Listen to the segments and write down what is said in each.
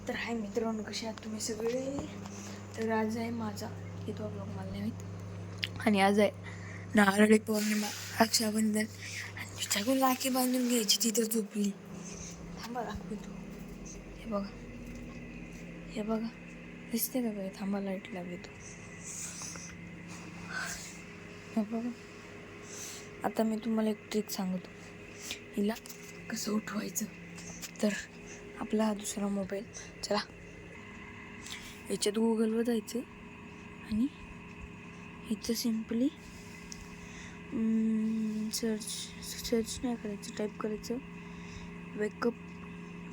तर हाय मित्रांनो, कसे आहात तुम्ही सगळे. तर आज आहे माझा येतो ब्लॉग मला नाही. आणि आज आहे नारळी पौर्णिमा, रक्षाबंधन. आणि तिच्याकडून राखी बांधून घ्यायची, तिथं झोपली. थांबा दाखवतो. हे बघा, हे बघा, दिसते का काय? थांबा, लाईट लावतो. हे बघा. आता मी तुम्हाला एक ट्रिक सांगतो, हिला कसं उठवायचं. तर आपला हा दुसरा मोबाईल, चला याच्यात गुगलवर जायचं आणि इथं सिम्पली सर्च नाही करायचं, टाईप करायचं वेकअप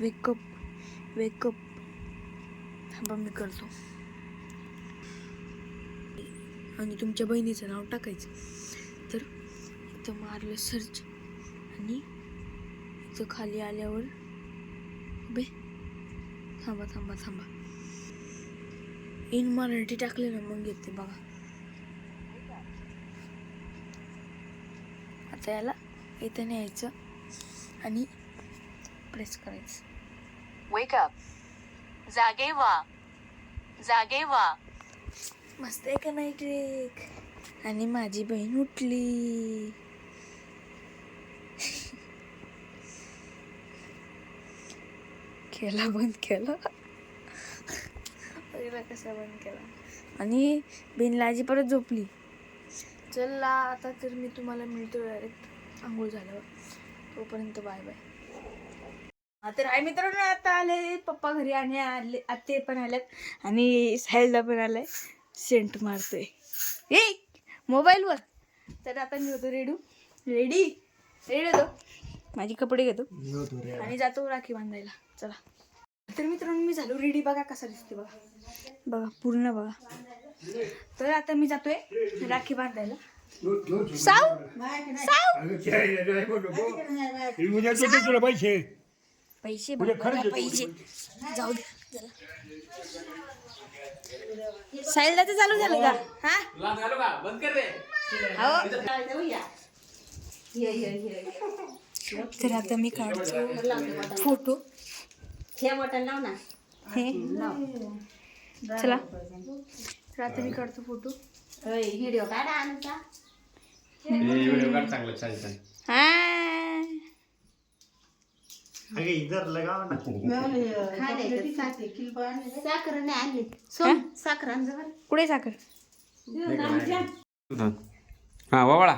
वेकअप वेकअप. थांबा मी करतो. आणि तुमच्या बहिणीचं नाव टाकायचं. तर इथं मारलं सर्च आणि इथं खाली आल्यावर बे थांबा थांबा थांबा इन मराठी टाकले ना, मग येते बघा. आता याला इथं न्यायचं आणि प्रेस करायचं. वेक अप, जागे व्हा, जागे व्हा. मस्त आहे का नाही ट्रिक? आणि माझी बहीण उठली. केला बंद केला, बघितला कसा बंद केला. आणि बहीणला आजी परत झोपली. चला आता तर मी तुम्हाला मिळतो डायरेक्ट आंघोळ झाल्यावर. तोपर्यंत बाय बाय. तर आई मित्रांनो, आता आले पप्पा घरी आणि आले आते पण आल्यात आणि साहिलला पण आलाय. सेंट मारतोय ए मोबाईलवर. तर आता मी होतो रेडी होतो, माझे कपडे घेतो आणि जातो राखी बांधायला. चला. तर मित्रांनो, मी झालो रेडी. बघा कसा दिसते, बघा बघा पूर्ण बघा. तर आता मी जातोय राखी बांधायला. साऊ पैसे पैसे जाऊ दे. साहिलला तर चालू झालं का? हा तर आता मी काढतो फोटो. चला, तर आता मी काढतो फोटो. व्हिडिओ काढा आमचा. व्हिडिओ काढ चांगला छान छान. अगे इधर लगाव ना. साखर नाही आणली. साखर आण जरा. कुठे साखर? हा वावळा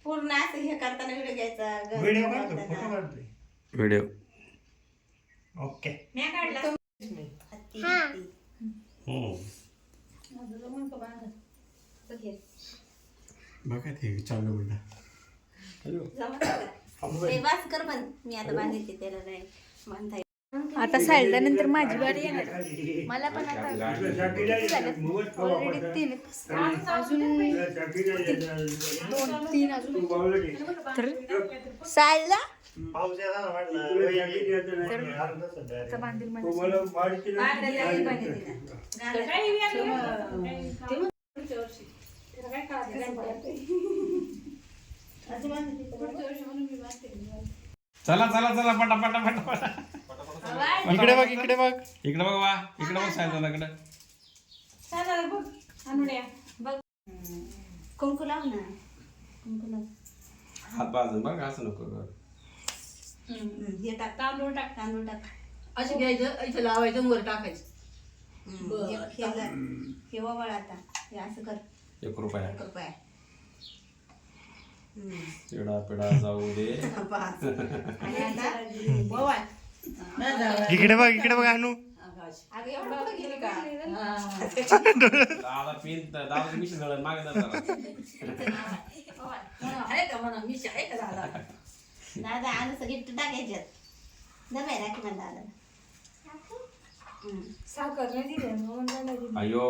पूर्ण असं हे करताना व्हिडिओ घ्यायचा. व्हिडिओ काढतो, फोटो काढतोय. Video okay. बघा ते चालू म्हणा. वास कर पण मी आता बांधते त्याला नाही बांधता. आता साहिलला नंतर माझी बारी येणार. मला पण आता ऑलरेडी 3 अजून 2-3 अजून. तर साहिलला तर बांधील म्हणजे चला चला चला पटा पटा पटा पटा. इकडे बघ इकडे बघ इकडे बघ वा इकडे बघ सायला इकडे. कुंकू लाव ना. कुंकू लाव. हात बाजून बघ, असं नको. हे टाक. तांदूळ टाक. तांदूळ टाक. असं घ्यायचं, इथं लावायचं, वर टाकायचं. हे वळ आता. हे असं कर. 1 रुपया. 1 रुपया. पेडा पेडा जाऊ दे. आणि आता वळ. इकडे बघ अनु. अगं एवढं पुढे गेली का? दादा पिन दादा मिशन झालं मागे दादा. आहे का म्हणा मी आहे का दादा? दादा आज गिफ्ट टाकायच्यात. दबाय राखी पण दादा. साखर नाही दिली. अयो